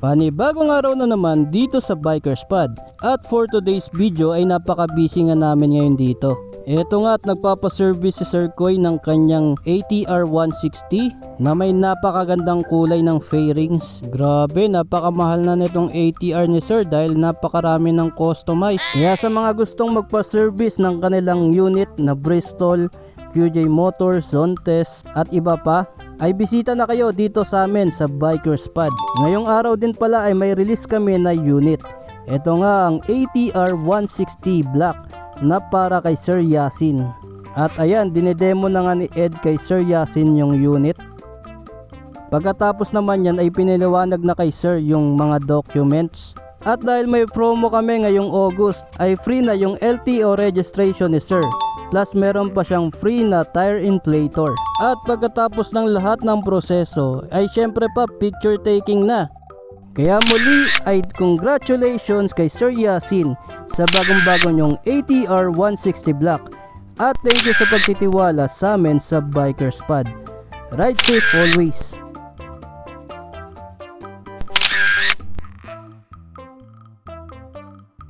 Panibagong araw na naman dito sa Bikers Pod. At for today's video ay napaka-busy nga namin ngayon dito. Eto nga at nagpapaservice si Sir Koy ng kanyang ATR 160 na may napakagandang kulay ng fairings. Grabe, napakamahal na nitong ATR ni Sir dahil napakarami ng customized. Kaya sa mga gustong magpa-service ng kanilang unit na Bristol, QJ Motors, Zontes at iba pa, ay bisita na kayo dito sa amin sa Bikers Pod. Ngayong araw din pala ay may release kami na unit. Ito nga ang ATR 160 Black na para kay Sir Yasin. At ayan, dinedemo na nga ni Ed kay Sir Yasin yung unit. Pagkatapos naman yan ay piniliwanag na kay Sir yung mga documents. At dahil may promo kami ngayong August ay free na yung LTO registration ni Sir. Plus meron pa siyang free na tire inflator. At pagkatapos ng lahat ng proseso ay syempre pa picture taking na. Kaya muli ay congratulations kay Sir Yasin sa bagong-bago niyong ATR 160 Black. At thank you sa pagtitiwala sa amin sa Bikers Pod. Ride safe always.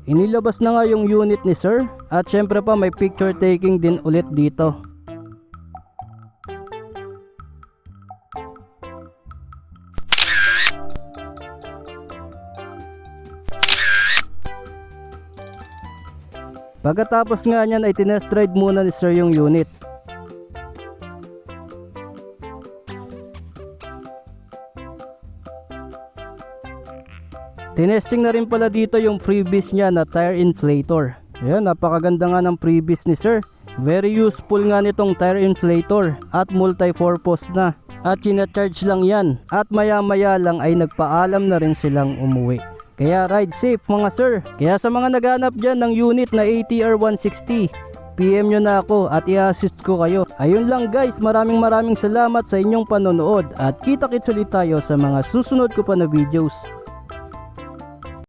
Inilabas na nga yung unit ni Sir at syempre pa may picture taking din ulit dito. Pagkatapos nga niyan ay tinest ride muna ni Sir yung unit. Tinesting na rin pala dito yung freebies niya na tire inflator. Ayan, napakaganda nga ng freebies ni Sir. Very useful nga nitong tire inflator at multi-purpose na. At sinacharge lang yan. At maya maya lang ay nagpaalam na rin silang umuwi. Kaya ride safe mga sir. Kaya sa mga naghanap dyan ng unit na ATR 160, PM nyo na ako at i-assist ko kayo. Ayun lang guys, maraming salamat sa inyong panonood. At kita-kits ulit tayo sa mga susunod ko pa na videos.